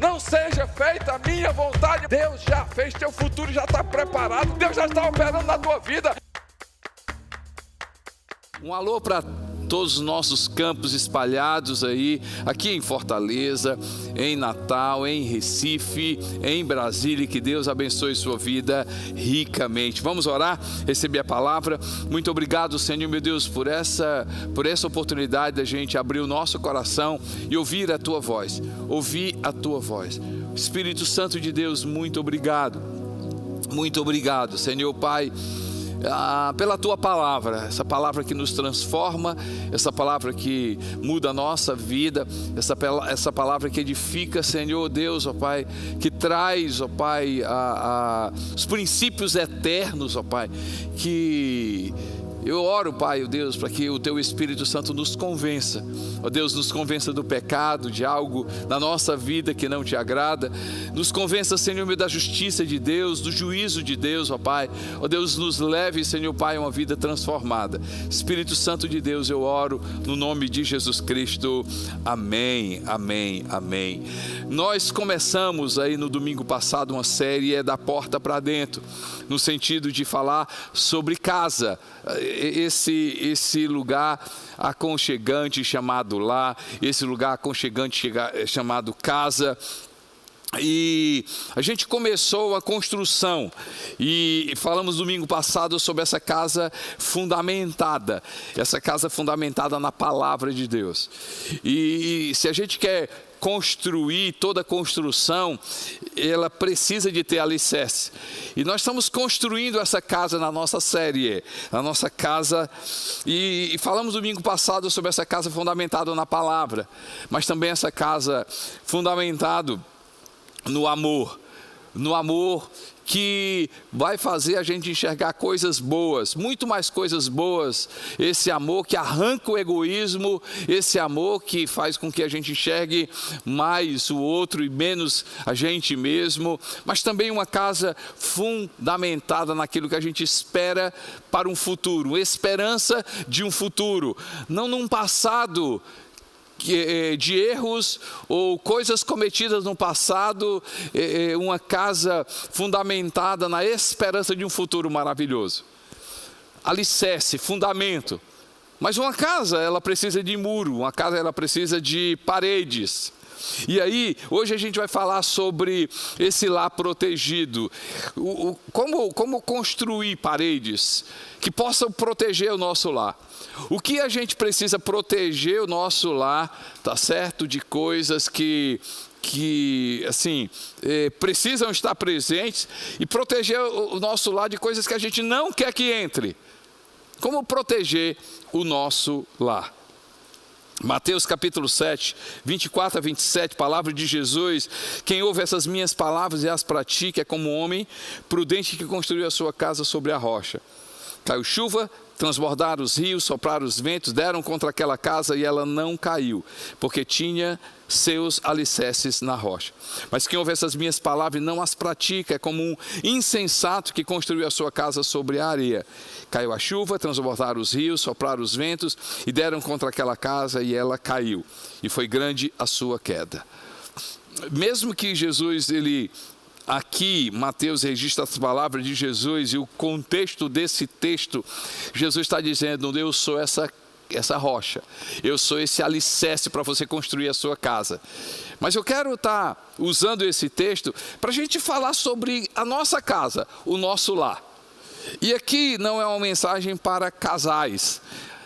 Não seja feita a minha vontade. Deus já fez, teu futuro já está preparado. Deus já está operando na tua vida. Um alô para todos os nossos campos espalhados aí, aqui em Fortaleza, em Natal, em Recife, em Brasília. Que Deus abençoe sua vida ricamente. Vamos orar, receber a palavra. Muito obrigado, Senhor, meu Deus, por essa oportunidade da gente abrir o nosso coração e ouvir a tua voz. Ouvir a tua voz. Espírito Santo de Deus, muito obrigado. Muito obrigado, Senhor Pai, pela tua palavra, essa palavra que nos transforma, essa palavra que muda a nossa vida, essa palavra que edifica, Senhor Deus, ó Pai, que traz, ó Pai, os princípios eternos, ó Pai, que eu oro, Pai, ó Deus, para que o Teu Espírito Santo nos convença, ó Deus, nos convença do pecado, de algo na nossa vida que não Te agrada, nos convença, Senhor meu, da justiça de Deus, do juízo de Deus, ó Pai, ó Deus, nos leve, Senhor Pai, a uma vida transformada. Espírito Santo de Deus, eu oro no nome de Jesus Cristo, amém, amém, amém. Nós começamos aí no domingo passado uma série da porta para dentro, no sentido de falar sobre casa, esse lugar aconchegante chamado lar, esse lugar aconchegante chamado casa. E a gente começou a construção e falamos domingo passado sobre essa casa fundamentada na palavra de Deus. E se a gente quer construir, toda construção, ela precisa de ter alicerce. E nós estamos construindo essa casa na nossa série, na nossa casa, e falamos domingo passado sobre essa casa fundamentada na palavra, mas também essa casa fundamentada no amor que vai fazer a gente enxergar coisas boas, muito mais coisas boas, esse amor que arranca o egoísmo, esse amor que faz com que a gente enxergue mais o outro e menos a gente mesmo, mas também uma casa fundamentada naquilo que a gente espera para um futuro, esperança de um futuro, não num passado de erros ou coisas cometidas no passado, uma casa fundamentada na esperança de um futuro maravilhoso. Alicerce, fundamento. Mas uma casa, ela precisa de muro, uma casa, ela precisa de paredes. E aí, hoje a gente vai falar sobre esse lar protegido, como construir paredes que possam proteger o nosso lar. O que a gente precisa proteger o nosso lar, tá certo? De coisas que assim, precisam estar presentes, e proteger o nosso lar de coisas que a gente não quer que entre. Como proteger o nosso lar? Mateus capítulo 7, 24 a 27, palavra de Jesus: quem ouve essas minhas palavras e as pratica é como um homem prudente que construiu a sua casa sobre a rocha. Caiu chuva, transbordaram os rios, sopraram os ventos, deram contra aquela casa e ela não caiu, porque tinha seus alicerces na rocha. Mas quem ouve essas minhas palavras e não as pratica é como um insensato que construiu a sua casa sobre a areia. Caiu a chuva, transbordaram os rios, sopraram os ventos e deram contra aquela casa e ela caiu. E foi grande a sua queda. Mesmo que Jesus, aqui, Mateus registra as palavras de Jesus e o contexto desse texto, Jesus está dizendo: eu sou essa rocha, eu sou esse alicerce para você construir a sua casa. Mas eu quero estar usando esse texto para a gente falar sobre a nossa casa, o nosso lar. E aqui não é uma mensagem para casais,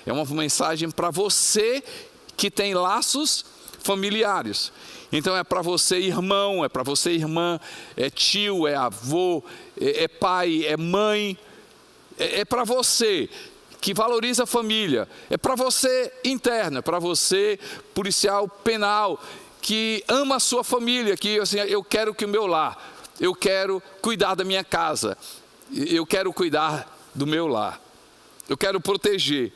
é uma mensagem para você que tem laços familiares. Então é para você irmão, é para você irmã, é tio, é avô, é pai, é mãe, é para você que valoriza a família, é para você interno, é para você policial penal, que ama a sua família, que assim, eu quero que o meu lar, eu quero cuidar da minha casa, eu quero cuidar do meu lar, eu quero proteger.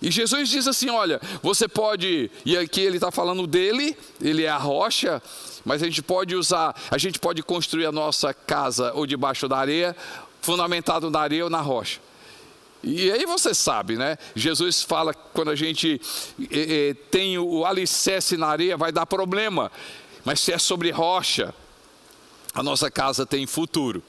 E Jesus diz assim: olha, você pode, e aqui ele está falando dele, ele é a rocha, mas a gente pode construir a nossa casa ou debaixo da areia, fundamentado na areia ou na rocha. E aí você sabe, né? Jesus fala que quando a gente tem o alicerce na areia, vai dar problema. Mas se é sobre rocha, a nossa casa tem futuro.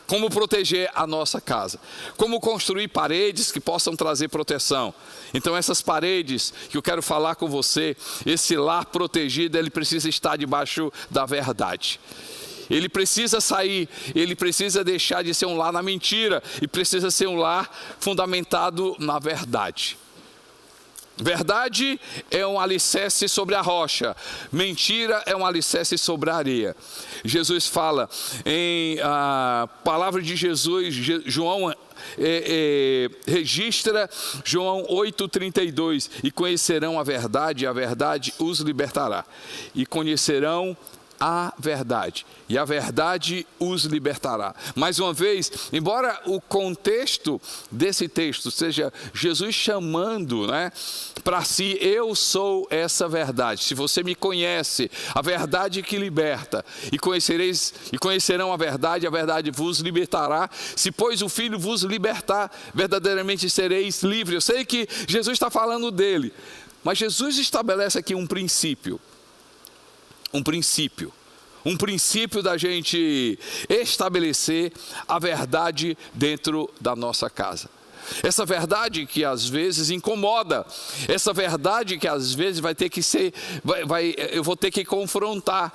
Como proteger a nossa casa? Como construir paredes que possam trazer proteção? Então essas paredes que eu quero falar com você, esse lar protegido, ele precisa estar debaixo da verdade. Ele precisa sair, ele precisa deixar de ser um lar na mentira e precisa ser um lar fundamentado na verdade. Verdade é um alicerce sobre a rocha, mentira é um alicerce sobre a areia. Jesus fala em palavra de Jesus, João registra João 8,32, e conhecerão a verdade os libertará. E conhecerão a verdade, e a verdade os libertará. Mais uma vez, embora o contexto desse texto seja Jesus chamando, para si, eu sou essa verdade. Se você me conhece, a verdade que liberta, e conhecerão a verdade vos libertará. Se pois o Filho vos libertar, verdadeiramente sereis livres. Eu sei que Jesus está falando dele, mas Jesus estabelece aqui um princípio da gente estabelecer a verdade dentro da nossa casa. Essa verdade que às vezes incomoda, essa verdade que às vezes eu vou ter que confrontar,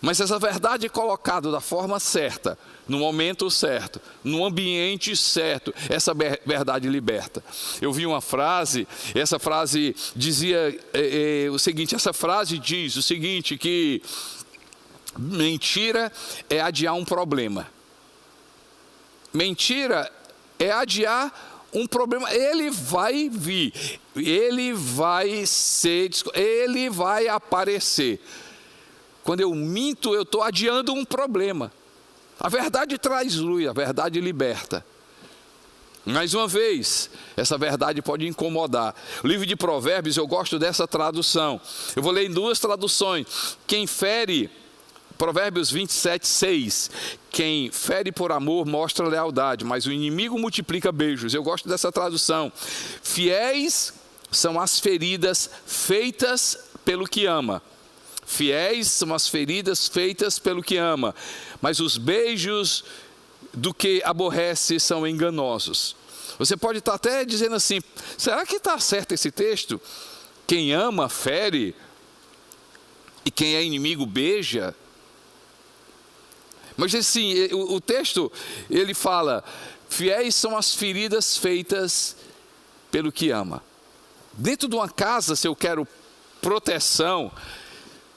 mas essa verdade colocada da forma certa, no momento certo, no ambiente certo, essa verdade liberta. Eu vi uma frase, essa frase dizia o seguinte, que mentira é adiar um problema. Mentira é adiar um problema. Ele vai vir, ele vai aparecer. Quando eu minto, eu estou adiando um problema. A verdade traz luz, a verdade liberta. Mais uma vez, essa verdade pode incomodar. O livro de Provérbios, eu gosto dessa tradução. Eu vou ler em duas traduções. Provérbios 27:6. Quem fere por amor mostra lealdade, mas o inimigo multiplica beijos. Eu gosto dessa tradução. Fiéis são as feridas feitas pelo que ama. Fiéis são as feridas feitas pelo que ama, mas os beijos do que aborrece são enganosos. Você pode estar até dizendo assim, será que está certo esse texto? Quem ama fere e quem é inimigo beija? Mas assim, o texto, ele fala, fiéis são as feridas feitas pelo que ama. Dentro de uma casa, se eu quero proteção,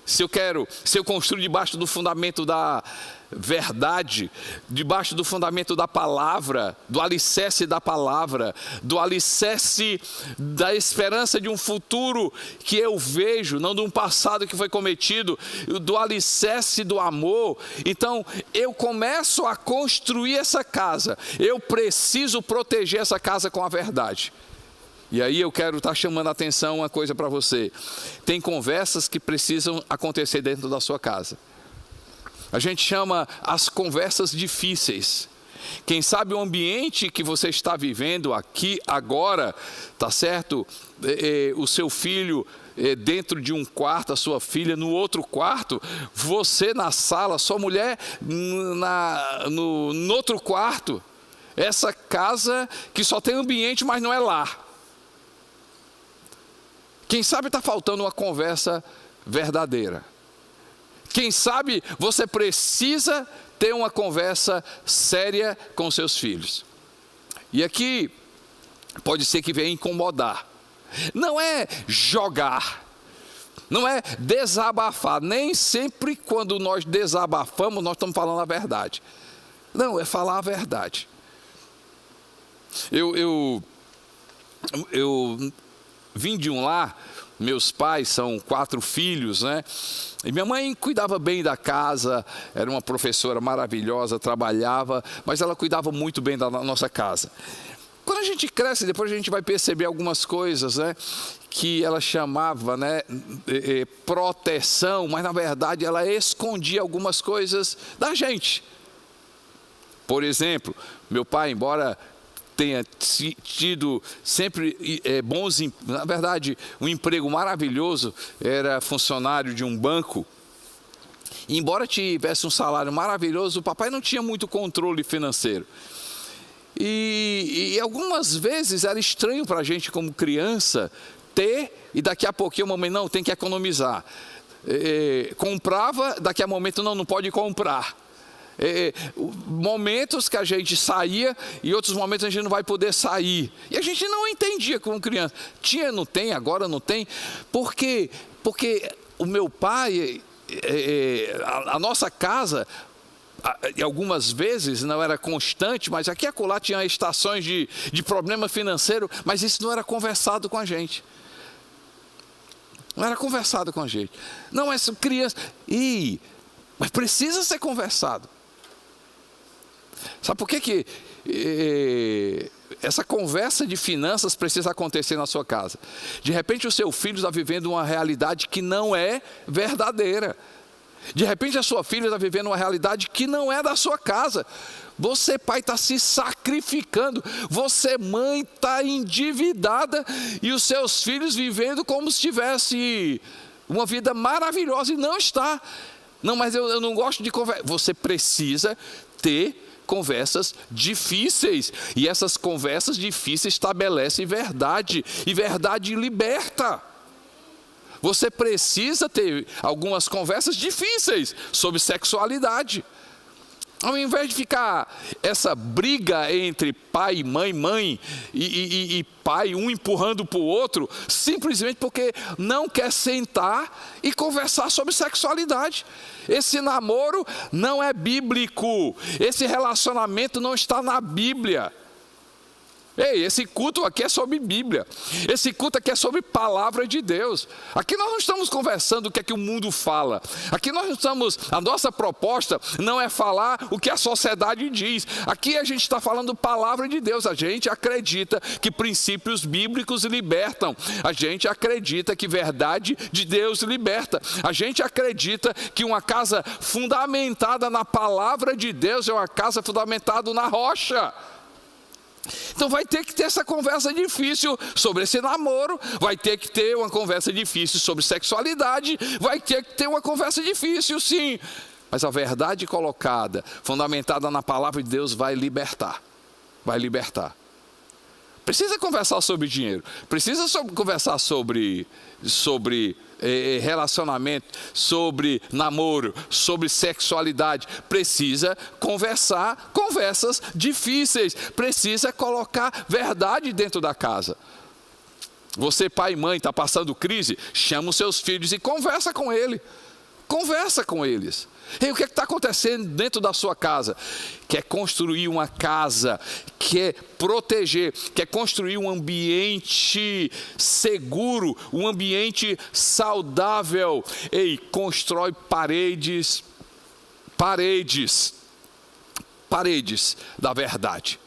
se eu construo debaixo do fundamento da verdade, debaixo do fundamento da palavra, do alicerce da palavra, do alicerce da esperança de um futuro que eu vejo, não de um passado que foi cometido, do alicerce do amor, então eu começo a construir essa casa, eu preciso proteger essa casa com a verdade. E aí eu quero estar chamando a atenção uma coisa para você. Tem conversas que precisam acontecer dentro da sua casa. A gente chama as conversas difíceis. Quem sabe o ambiente que você está vivendo aqui agora, tá certo? O seu filho dentro de um quarto, a sua filha no outro quarto, você na sala, sua mulher no outro quarto. Essa casa que só tem ambiente, mas não é lar. Quem sabe está faltando uma conversa verdadeira. Quem sabe você precisa ter uma conversa séria com seus filhos. E aqui pode ser que venha incomodar. Não é jogar, não é desabafar. Nem sempre quando nós desabafamos, nós estamos falando a verdade. Não, é falar a verdade. Eu vim de um lar, meus pais são 4 filhos, E minha mãe cuidava bem da casa, era uma professora maravilhosa, trabalhava, mas ela cuidava muito bem da nossa casa. Quando a gente cresce, depois a gente vai perceber algumas coisas, que ela chamava, proteção, mas na verdade ela escondia algumas coisas da gente. Por exemplo, meu pai, embora tenha tido sempre na verdade, um emprego maravilhoso, era funcionário de um banco, embora tivesse um salário maravilhoso, o papai não tinha muito controle financeiro. E algumas vezes era estranho para a gente como criança ter, e daqui a pouquinho a mamãe, não, tem que economizar. Comprava, daqui a momento não pode comprar. Momentos que a gente saía e outros momentos a gente não vai poder sair. E a gente não entendia como criança. Tinha, não tem, agora não tem. Porque o meu pai, a nossa casa, algumas vezes não era constante, mas aqui e acolá tinha estações de problema financeiro, mas isso não era conversado com a gente. Não era conversado com a gente. Não, essa criança... mas precisa ser conversado. Sabe por que essa conversa de finanças precisa acontecer na sua casa? De repente o seu filho está vivendo uma realidade que não é verdadeira. De repente a sua filha está vivendo uma realidade que não é da sua casa. Você, pai, está se sacrificando. Você, mãe, está endividada. E os seus filhos vivendo como se tivesse uma vida maravilhosa. E não está. Não, mas eu não gosto de conversa. Você precisa ter conversas difíceis. E essas conversas difíceis estabelecem verdade. E verdade liberta. Você precisa ter algumas conversas difíceis sobre sexualidade. Ao invés de ficar essa briga entre pai e mãe e pai, um empurrando para o outro, simplesmente porque não quer sentar e conversar sobre sexualidade. Esse namoro não é bíblico. Esse relacionamento não está na Bíblia. Ei, esse culto aqui é sobre Bíblia. Esse culto aqui é sobre palavra de Deus. Aqui nós não estamos conversando o que é que o mundo fala. Aqui nós não estamos... A nossa proposta não é falar o que a sociedade diz. Aqui a gente está falando palavra de Deus. A gente acredita que princípios bíblicos libertam. A gente acredita que verdade de Deus liberta. A gente acredita que uma casa fundamentada na palavra de Deus é uma casa fundamentada na rocha. Então vai ter que ter essa conversa difícil sobre esse namoro, vai ter que ter uma conversa difícil sobre sexualidade, vai ter que ter uma conversa difícil, sim. Mas a verdade colocada, fundamentada na palavra de Deus, vai libertar. Vai libertar. Precisa conversar sobre dinheiro, precisa conversar sobre relacionamento, sobre namoro, sobre sexualidade. Precisa conversar conversas difíceis, precisa colocar verdade dentro da casa. Você, pai e mãe, está passando crise, chama os seus filhos e conversa com ele. Conversa com eles. E o que está acontecendo dentro da sua casa? Quer construir uma casa, quer proteger, quer construir um ambiente seguro, um ambiente saudável. Ei, constrói paredes da verdade.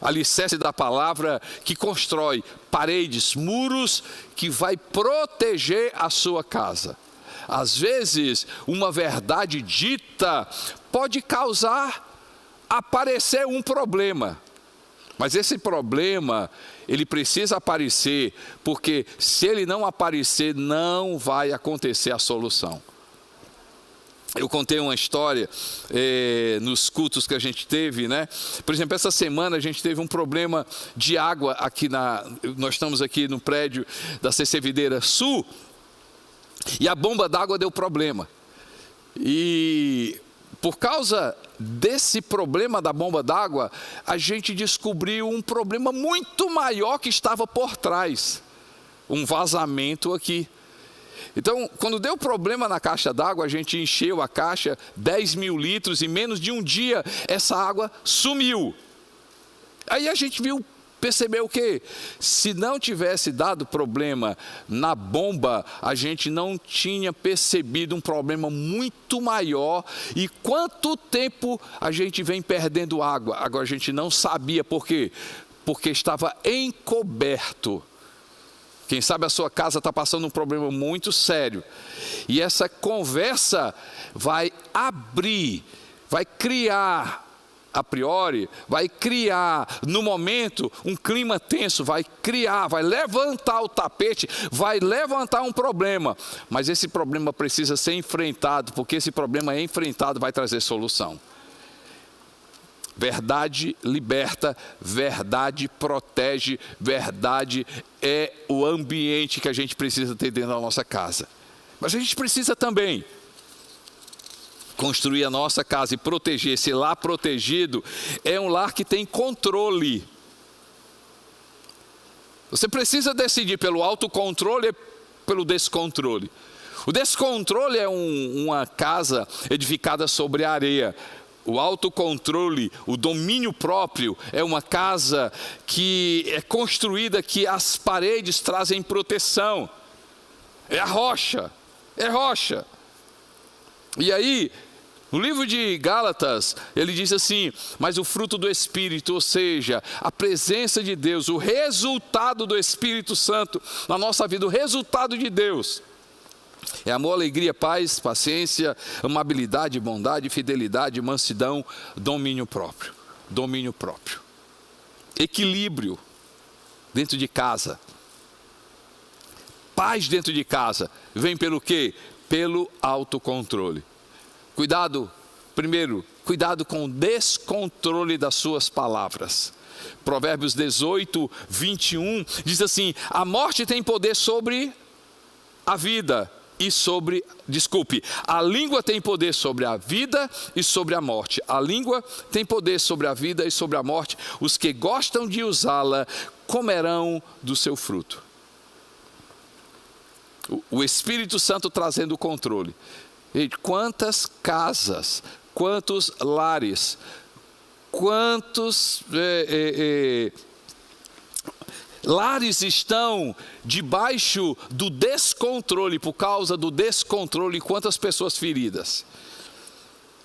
Alicerce da palavra que constrói paredes, muros que vai proteger a sua casa. Às vezes, uma verdade dita pode causar aparecer um problema. Mas esse problema, ele precisa aparecer, porque se ele não aparecer, não vai acontecer a solução. Eu contei uma história nos cultos que a gente teve, né? Por exemplo, essa semana a gente teve um problema de água aqui nós estamos aqui no prédio da CC Videira Sul, e a bomba d'água deu problema. E por causa desse problema da bomba d'água, a gente descobriu um problema muito maior que estava por trás. Um vazamento aqui. Então, quando deu problema na caixa d'água, a gente encheu a caixa, 10 mil litros, e menos de um dia essa água sumiu. Aí a gente percebeu que se não tivesse dado problema na bomba, a gente não tinha percebido um problema muito maior. E quanto tempo a gente vem perdendo água? Agora a gente não sabia por quê? Porque estava encoberto. Quem sabe a sua casa está passando um problema muito sério. E essa conversa vai abrir, vai criar a priori, vai criar no momento um clima tenso, vai levantar o tapete, vai levantar um problema. Mas esse problema precisa ser enfrentado, porque esse problema enfrentado vai trazer solução. Verdade liberta, verdade protege, verdade é o ambiente que a gente precisa ter dentro da nossa casa. Mas a gente precisa também construir a nossa casa e proteger. Esse lar protegido é um lar que tem controle. Você precisa decidir pelo autocontrole e pelo descontrole. O descontrole é uma casa edificada sobre a areia. O autocontrole, o domínio próprio é uma casa que é construída, que as paredes trazem proteção. É a rocha, é rocha. E aí, no livro de Gálatas, ele diz assim: mas o fruto do Espírito, ou seja, a presença de Deus, o resultado do Espírito Santo na nossa vida, o resultado de Deus, é amor, alegria, paz, paciência, amabilidade, bondade, fidelidade, mansidão, domínio próprio. Domínio próprio. Equilíbrio dentro de casa. Paz dentro de casa. Vem pelo quê? Pelo autocontrole. Cuidado, primeiro, cuidado com o descontrole das suas palavras. Provérbios 18, 21, diz assim: a morte tem poder sobre a vida. A língua tem poder sobre a vida e sobre a morte. A língua tem poder sobre a vida e sobre a morte. Os que gostam de usá-la comerão do seu fruto. O Espírito Santo trazendo o controle. E quantas casas, quantos lares, quantos lares estão debaixo do descontrole, por causa do descontrole, quantas pessoas feridas.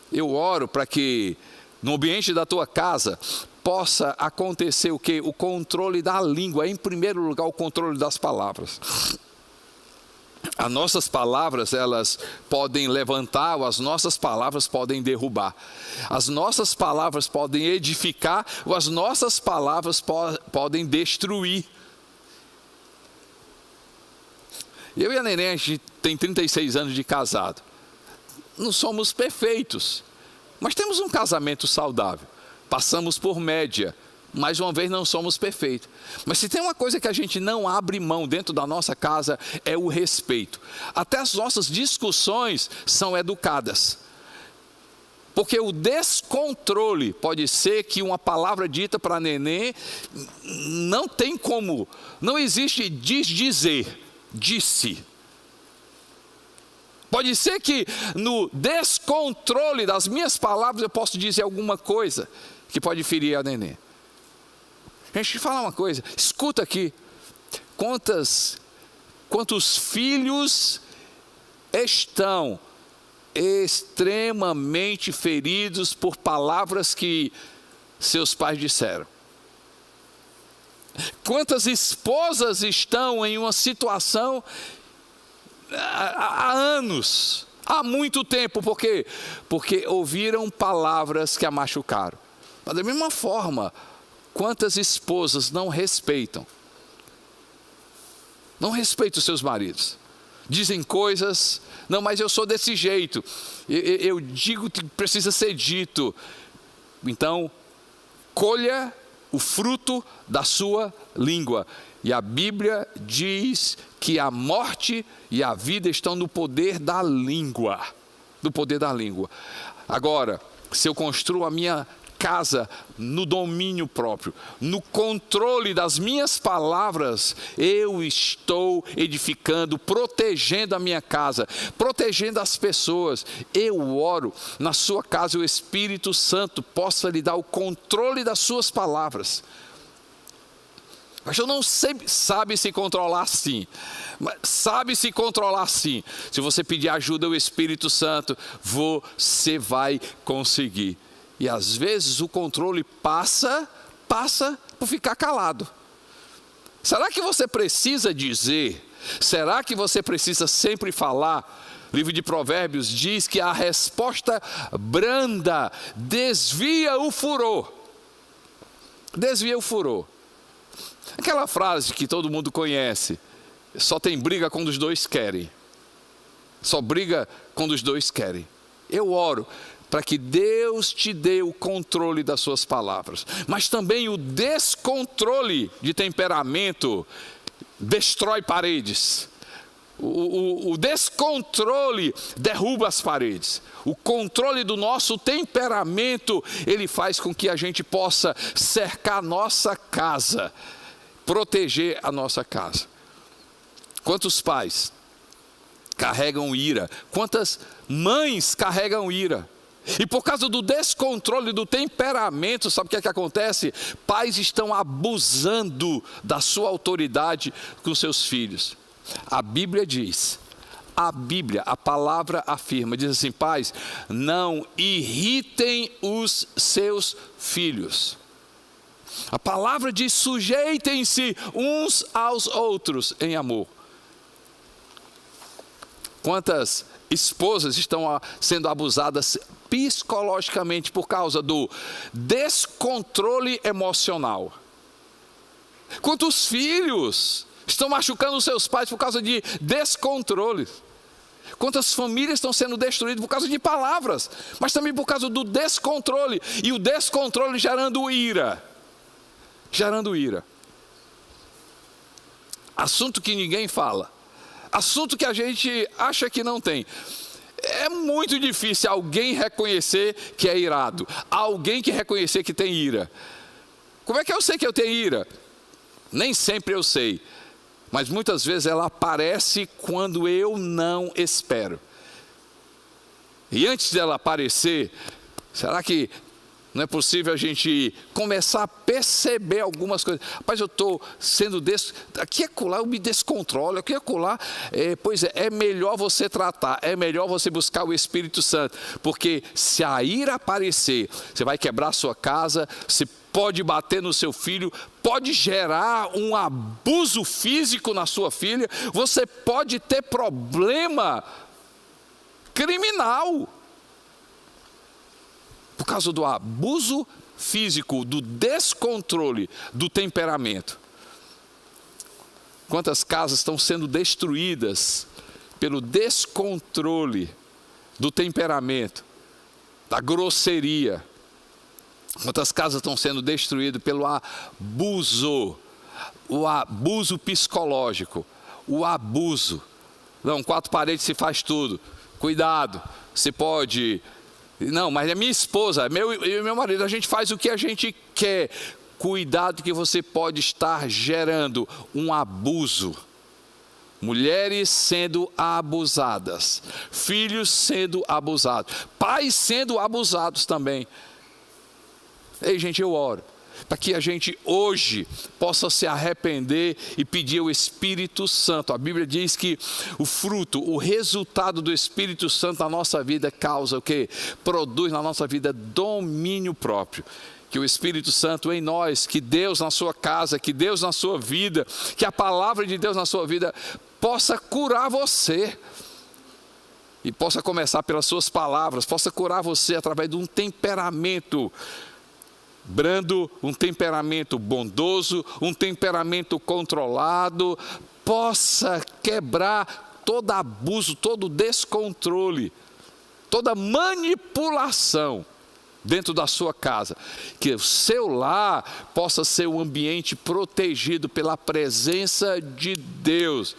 Eu oro para que no ambiente da tua casa possa acontecer o quê? O controle da língua, em primeiro lugar o controle das palavras. As nossas palavras, elas podem levantar, ou as nossas palavras podem derrubar. As nossas palavras podem edificar, ou as nossas palavras podem destruir. Eu e a Neném, a gente tem 36 anos de casado. Não somos perfeitos, mas temos um casamento saudável. Passamos por média. Mais uma vez, não somos perfeitos. Mas se tem uma coisa que a gente não abre mão dentro da nossa casa, é o respeito. Até as nossas discussões são educadas. Porque o descontrole pode ser que uma palavra dita para Nenê não tem como, não existe dizer, disse. Pode ser que no descontrole das minhas palavras eu posso dizer alguma coisa que pode ferir a Nenê. Deixa eu te falar uma coisa, escuta aqui, quantos filhos estão extremamente feridos por palavras que seus pais disseram? Quantas esposas estão em uma situação há anos, há muito tempo, por quê? Porque ouviram palavras que a machucaram. Mas da mesma forma, quantas esposas não respeitam os seus maridos? Dizem coisas, não, mas eu sou desse jeito, eu digo que precisa ser dito. Então, colha o fruto da sua língua. E a Bíblia diz que a morte e a vida estão no poder da língua. Do poder da língua. Agora, se eu construo a minha casa no domínio próprio, no controle das minhas palavras, eu estou edificando, protegendo a minha casa, protegendo as pessoas. Eu oro na sua casa, o Espírito Santo possa lhe dar o controle das suas palavras. Mas eu não sei, sabe se controlar sim. Sabe se controlar sim. Se você pedir ajuda ao Espírito Santo, você vai conseguir. E às vezes o controle passa por ficar calado. Será que você precisa dizer? Será que você precisa sempre falar? O livro de Provérbios diz que a resposta branda desvia o furor. Desvia o furor. Aquela frase que todo mundo conhece: só tem briga quando os dois querem. Só briga quando os dois querem. Eu oro para que Deus te dê o controle das suas palavras, mas também o descontrole de temperamento destrói paredes. O descontrole derruba as paredes. O controle do nosso temperamento, ele faz com que a gente possa cercar a nossa casa, proteger a nossa casa. Quantos pais carregam ira? Quantas mães carregam ira? E por causa do descontrole do temperamento, sabe o que é que acontece? Pais estão abusando da sua autoridade com seus filhos. A Bíblia diz, a palavra afirma, diz assim: pais, não irritem os seus filhos. A palavra diz: sujeitem-se uns aos outros em amor. Quantas esposas estão sendo abusadas psicologicamente por causa do descontrole emocional? Quantos filhos estão machucando seus pais por causa de descontrole? Quantas famílias estão sendo destruídas por causa de palavras, mas também por causa do descontrole, e o descontrole gerando ira. Gerando ira. Assunto que ninguém fala, assunto que a gente acha que não tem. É muito difícil alguém reconhecer que é irado, alguém que reconhecer que tem ira. Como é que eu sei que eu tenho ira? Nem sempre eu sei, mas muitas vezes ela aparece quando eu não espero. E antes dela aparecer, será que não é possível a gente começar a perceber algumas coisas? Rapaz, eu estou sendo aqui e acolá eu me descontrolo, aqui e acolá, pois é melhor você tratar, é melhor você buscar o Espírito Santo, porque se a ira aparecer, você vai quebrar a sua casa, você pode bater no seu filho, pode gerar um abuso físico na sua filha, você pode ter problema criminal por causa do abuso físico, do descontrole do temperamento. Quantas casas estão sendo destruídas pelo descontrole do temperamento, da grosseria? Quantas casas estão sendo destruídas pelo abuso, o abuso psicológico, o abuso? Não, 4 paredes se faz tudo. Cuidado, você pode... Não, mas é minha esposa, eu e meu marido, a gente faz o que a gente quer. Cuidado que você pode estar gerando um abuso. Mulheres sendo abusadas, filhos sendo abusados, pais sendo abusados também. Ei, gente, eu oro para que a gente hoje possa se arrepender e pedir ao Espírito Santo. A Bíblia diz que o fruto, o resultado do Espírito Santo na nossa vida causa o quê? Produz na nossa vida domínio próprio. Que o Espírito Santo em nós, que Deus na sua casa, que Deus na sua vida, que a palavra de Deus na sua vida possa curar você. E possa começar pelas suas palavras, possa curar você através de um temperamento brando, um temperamento bondoso, um temperamento controlado, possa quebrar todo abuso, todo descontrole, toda manipulação dentro da sua casa, que o seu lar possa ser um ambiente protegido pela presença de Deus,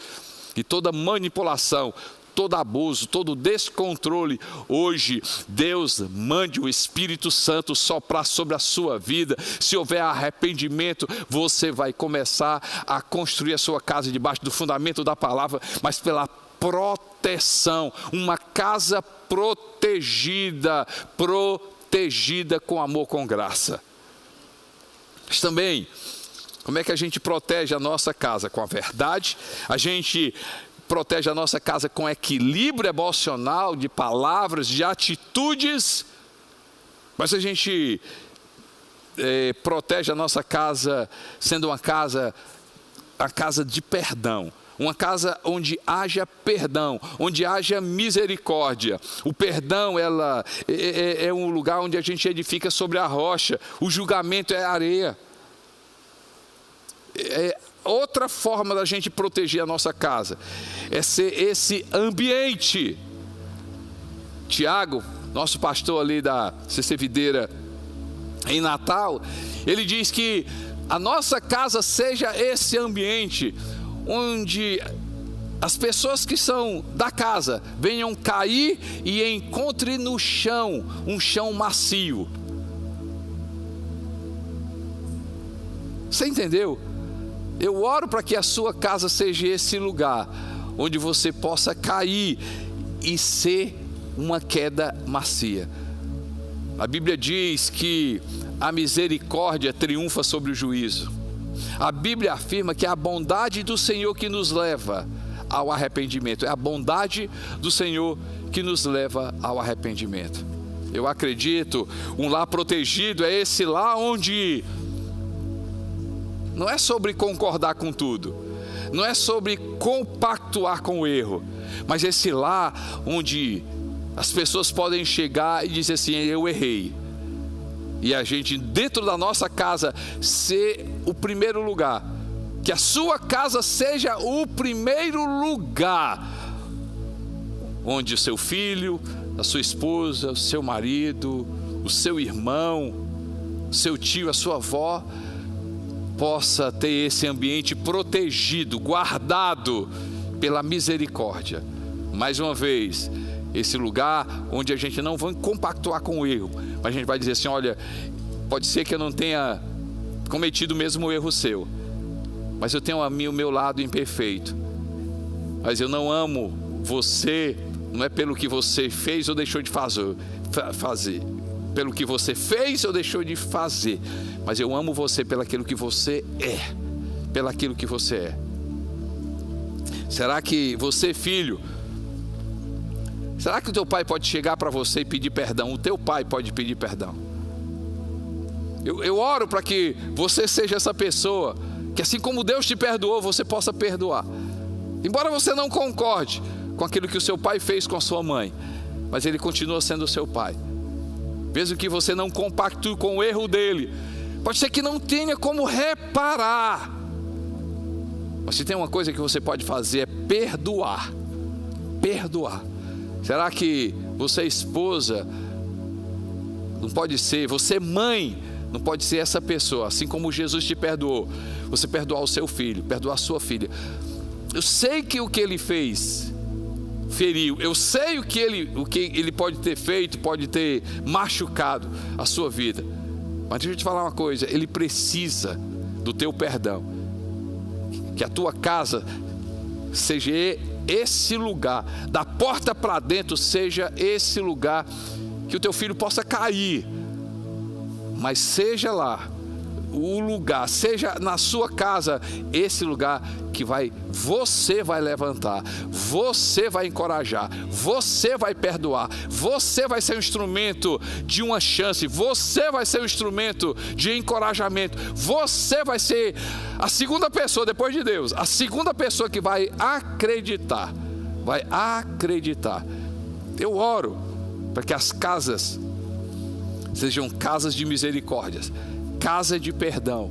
e toda manipulação, todo abuso, todo descontrole, hoje Deus mande o Espírito Santo soprar sobre a sua vida. Se houver arrependimento, você vai começar a construir a sua casa debaixo do fundamento da palavra, mas pela proteção, uma casa protegida com amor, com graça. Mas também, como é que a gente protege a nossa casa? Com a verdade. A gente protege a nossa casa com equilíbrio emocional, de palavras, de atitudes. Mas a gente protege a nossa casa sendo a casa de perdão. Uma casa onde haja perdão, onde haja misericórdia. O perdão é um lugar onde a gente edifica sobre a rocha. O julgamento é areia. Outra forma da gente proteger a nossa casa é ser esse ambiente. Tiago, nosso pastor ali da CC Videira em Natal, ele diz que a nossa casa seja esse ambiente onde as pessoas que são da casa venham cair e encontrem no chão um chão macio. Você entendeu? Eu oro para que a sua casa seja esse lugar onde você possa cair e ser uma queda macia. A Bíblia diz que a misericórdia triunfa sobre o juízo. A Bíblia afirma que é a bondade do Senhor que nos leva ao arrependimento. É a bondade do Senhor que nos leva ao arrependimento. Eu acredito, um lar protegido é esse lar onde não é sobre concordar com tudo, não é sobre compactuar com o erro, mas esse lar onde as pessoas podem chegar e dizer assim: eu errei. E a gente, dentro da nossa casa, ser o primeiro lugar. Que a sua casa seja o primeiro lugar onde o seu filho, a sua esposa, o seu marido, o seu irmão, o seu tio, a sua avó, possa ter esse ambiente protegido, guardado pela misericórdia. Mais uma vez, esse lugar onde a gente não vai compactuar com o erro, mas a gente vai dizer assim: olha, pode ser que eu não tenha cometido o mesmo erro seu, mas eu tenho o meu lado imperfeito, mas eu não amo você, não é pelo que você fez ou deixou de fazer, pelo que você fez ou deixou de fazer, mas eu amo você pelo aquilo que você é, pelo aquilo que você é. Será que você, filho, será que o teu pai pode chegar para você e pedir perdão? O teu pai pode pedir perdão. Eu oro para que você seja essa pessoa, que assim como Deus te perdoou, você possa perdoar. Embora você não concorde com aquilo que o seu pai fez com a sua mãe, mas ele continua sendo o seu pai. Mesmo que você não compactue com o erro dele, pode ser que não tenha como reparar, mas se tem uma coisa que você pode fazer é perdoar. Perdoar. Será que você, esposa, não pode ser, você, mãe, não pode ser essa pessoa, assim como Jesus te perdoou, você perdoar o seu filho, perdoar a sua filha? Eu sei que o que ele fez feriu, eu sei o que ele pode ter feito, pode ter machucado a sua vida, mas deixa eu te falar uma coisa: ele precisa do teu perdão. Que a tua casa seja esse lugar, da porta para dentro seja esse lugar que o teu filho possa cair, mas seja lá o lugar, seja na sua casa esse lugar que você vai levantar, você vai encorajar, você vai perdoar, você vai ser um instrumento de uma chance, você vai ser um instrumento de encorajamento, você vai ser a segunda pessoa depois de Deus, a segunda pessoa que vai acreditar, Eu oro para que as casas sejam casas de misericórdias, casa de perdão,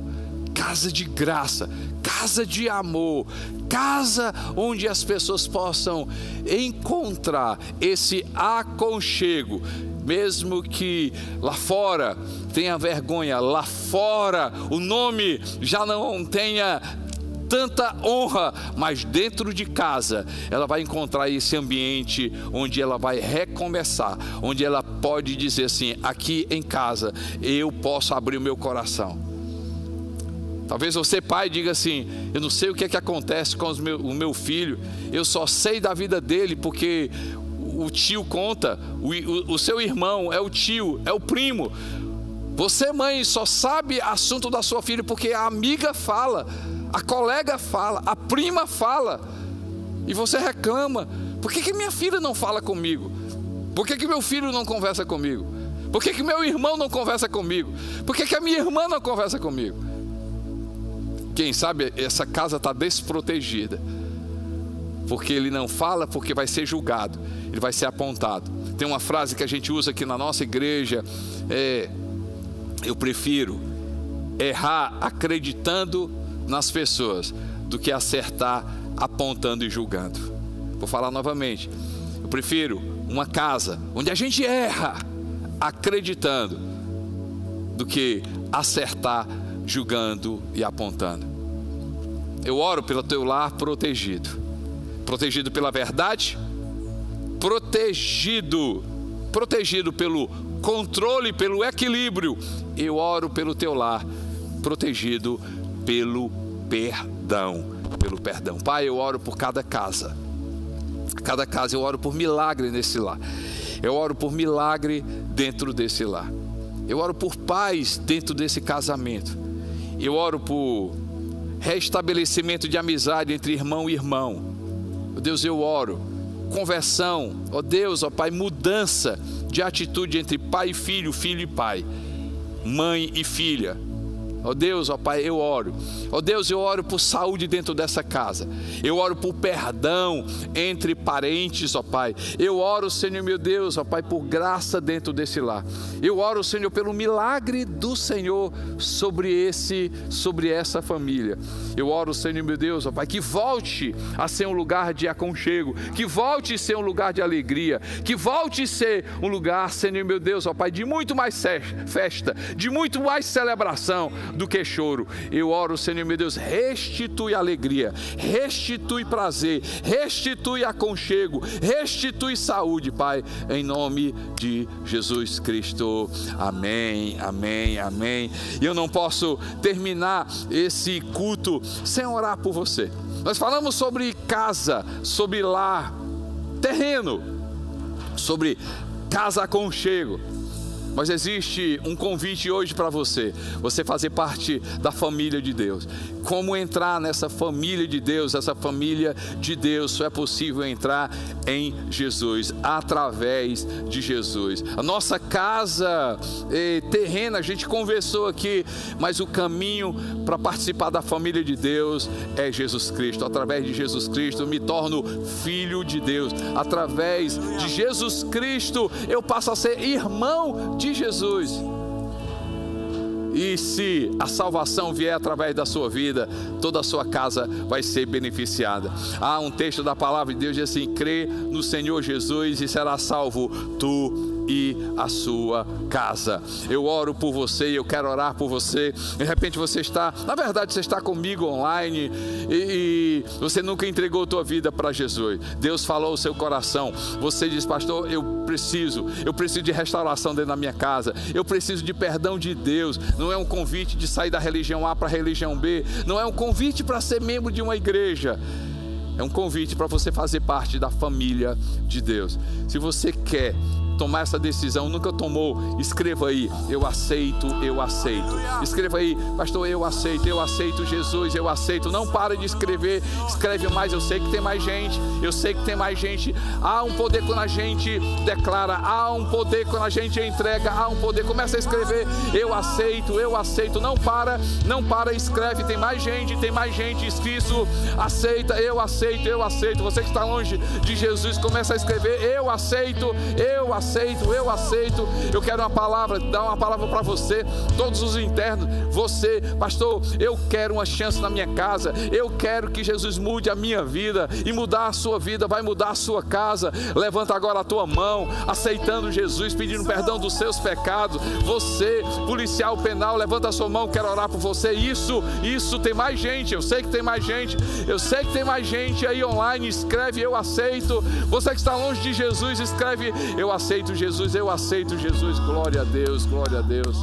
casa de graça, casa de amor, casa onde as pessoas possam encontrar esse aconchego, mesmo que lá fora tenha vergonha, lá fora o nome já não tenha tanta honra, mas dentro de casa ela vai encontrar esse ambiente onde ela vai recomeçar, onde ela pode dizer assim: aqui em casa eu posso abrir o meu coração. Talvez você, pai, diga assim: eu não sei o que é que acontece com o meu filho, eu só sei da vida dele porque o tio conta, o seu irmão é o tio, é o primo. Você, mãe, só sabe assunto da sua filha porque a amiga fala, a colega fala, a prima fala, e você reclama: por que minha filha não fala comigo? Por que meu filho não conversa comigo? Por que meu irmão não conversa comigo? Por que a minha irmã não conversa comigo? Quem sabe essa casa está desprotegida, porque ele não fala, porque vai ser julgado, ele vai ser apontado. Tem uma frase que a gente usa aqui na nossa igreja, eu prefiro errar acreditando nas pessoas do que acertar apontando e julgando. Vou falar novamente, eu prefiro uma casa onde a gente erra acreditando do que acertar julgando e apontando. Eu oro pelo teu lar protegido pela verdade, protegido pelo controle, pelo equilíbrio. Eu oro pelo teu lar protegido pelo perdão. Pai, eu oro por cada casa, eu oro por milagre nesse lar, eu oro por milagre dentro desse lar, eu oro por paz dentro desse casamento, eu oro por restabelecimento de amizade entre irmão e irmão. Ó Deus, eu oro conversão, ó Deus, ó Pai, mudança de atitude entre pai e filho, filho e pai, mãe e filha. Ó Deus, ó Pai, eu oro. Ó Deus, eu oro por saúde dentro dessa casa. Eu oro por perdão entre parentes, ó Pai. Eu oro, Senhor meu Deus, ó Pai, por graça dentro desse lar. Eu oro, Senhor, pelo milagre do Senhor sobre essa família. Eu oro, Senhor meu Deus, ó Pai, que volte a ser um lugar de aconchego, que volte a ser um lugar de alegria, que volte a ser um lugar, Senhor meu Deus, ó Pai, de muito mais festa, de muito mais celebração do que choro. Eu oro, Senhor meu Deus, restitui alegria, restitui prazer, restitui aconchego, restitui saúde, Pai, em nome de Jesus Cristo. Amém, amém, amém. E eu não posso terminar esse culto sem orar por você. Nós falamos sobre casa, sobre lar, terreno, sobre casa aconchego. Mas existe um convite hoje para você fazer parte da família de Deus. Como entrar nessa família de Deus? Essa família de Deus só é possível entrar em Jesus, através de Jesus. A nossa casa terrena, a gente conversou aqui, mas o caminho para participar da família de Deus é Jesus Cristo. Através de Jesus Cristo eu me torno filho de Deus. Através de Jesus Cristo eu passo a ser irmão de Jesus. E se a salvação vier através da sua vida, toda a sua casa vai ser beneficiada. Há um texto da palavra de Deus que diz assim: crê no Senhor Jesus e será salvo tu e a sua casa. Eu oro por você e eu quero orar por você. De repente você está comigo online e você nunca entregou a tua vida para Jesus. Deus falou ao seu coração. Você diz: pastor, eu preciso de restauração dentro da minha casa. Eu preciso de perdão de Deus. Não é um convite de sair da religião A para a religião B. Não é um convite para ser membro de uma igreja. É um convite para você fazer parte da família de Deus. Se você quer tomar essa decisão, nunca tomou, escreva aí: eu aceito, eu aceito. Escreva aí: pastor, eu aceito Jesus, eu aceito. Não para de escrever, escreve mais. Eu sei que tem mais gente, há um poder quando a gente declara, há um poder quando a gente entrega, há um poder. Começa a escrever: eu aceito. Não para, escreve. Tem mais gente inscrito. Aceita, eu aceito. Você que está longe de Jesus, começa a escrever: eu aceito. Eu quero dar uma palavra para você, todos os internos. Você, pastor, eu quero uma chance na minha casa. Eu quero que Jesus mude a minha vida, e mudar a sua vida vai mudar a sua casa. Levanta agora a tua mão, aceitando Jesus, pedindo perdão dos seus pecados. Você, policial penal, levanta a sua mão, quero orar por você. Isso, tem mais gente. Eu sei que tem mais gente aí online. Escreve: eu aceito. Você que está longe de Jesus, escreve: eu aceito Jesus. Glória a Deus.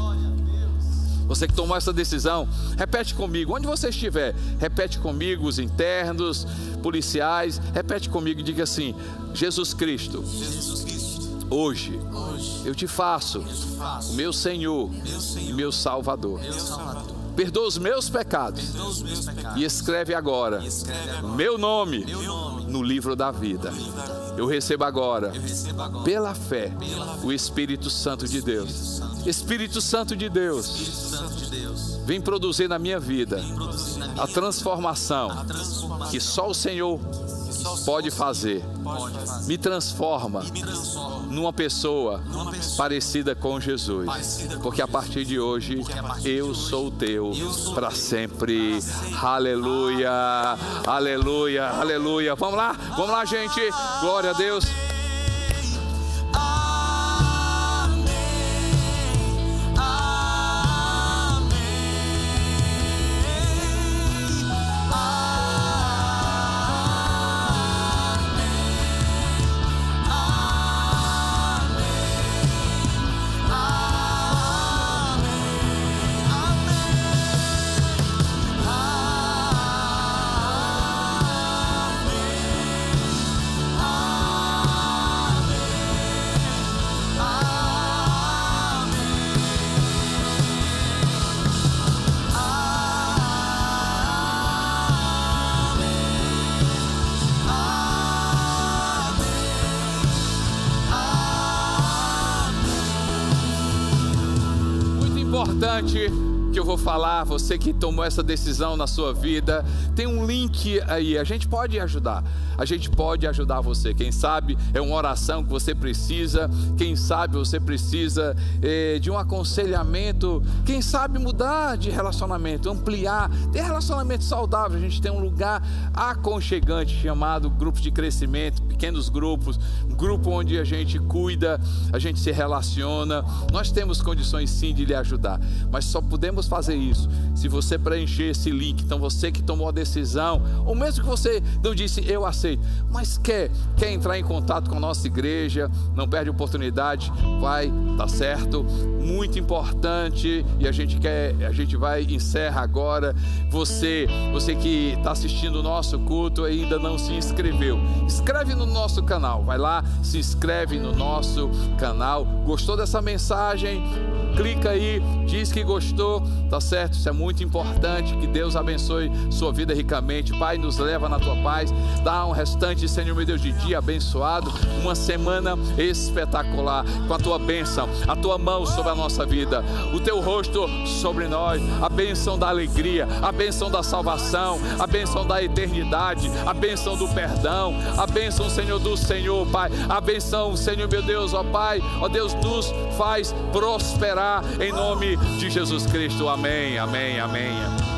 Você que tomou essa decisão, repete comigo, onde você estiver, repete comigo, os internos, policiais, repete comigo e diga assim: Jesus Cristo, hoje eu te faço o meu Senhor e meu Salvador. Perdoa os meus pecados e escreve agora o meu nome no livro da vida. Eu recebo agora, pela fé, o Espírito Santo de Deus. Espírito Santo de Deus, vem produzir na minha vida a transformação que só o Senhor pode fazer. Me transforma numa pessoa parecida com Jesus, porque a partir de hoje eu sou teu para sempre. Aleluia, aleluia, aleluia. Vamos lá, gente. Glória a Deus. Importante que eu vou falar, você que tomou essa decisão na sua vida, tem um link aí, a gente pode ajudar você. Quem sabe é uma oração que você precisa, quem sabe você precisa de um aconselhamento, quem sabe mudar de relacionamento, ampliar, ter relacionamento saudável. A gente tem um lugar aconchegante chamado grupos de crescimento, pequenos grupos, um grupo onde a gente cuida, a gente se relaciona. Nós temos condições sim de lhe ajudar, mas só podemos fazer isso se você preencher esse link. Então você que tomou a decisão, ou mesmo que você não disse eu aceito, mas quer entrar em contato com a nossa igreja, não perde a oportunidade, vai, tá certo, muito importante. E a gente vai encerra agora. Você que está assistindo o nosso culto e ainda não se inscreveu, inscreve no nosso canal, vai lá, se inscreve no nosso canal. Gostou dessa mensagem? Clica aí, diz que gostou, tá certo? Isso é muito importante. Que Deus abençoe sua vida ricamente. Pai, nos leva na tua paz, dá um restante, Senhor meu Deus, de dia abençoado, uma semana espetacular, com a tua bênção, a tua mão sobre a nossa vida, o teu rosto sobre nós, a bênção da alegria, a bênção da salvação, a bênção da eternidade, a bênção do perdão, a bênção, Senhor, do Senhor, Pai, a bênção, Senhor meu Deus, ó Pai, ó Deus, nos faz prosperar em nome de Jesus Cristo. Amém, amém, amém.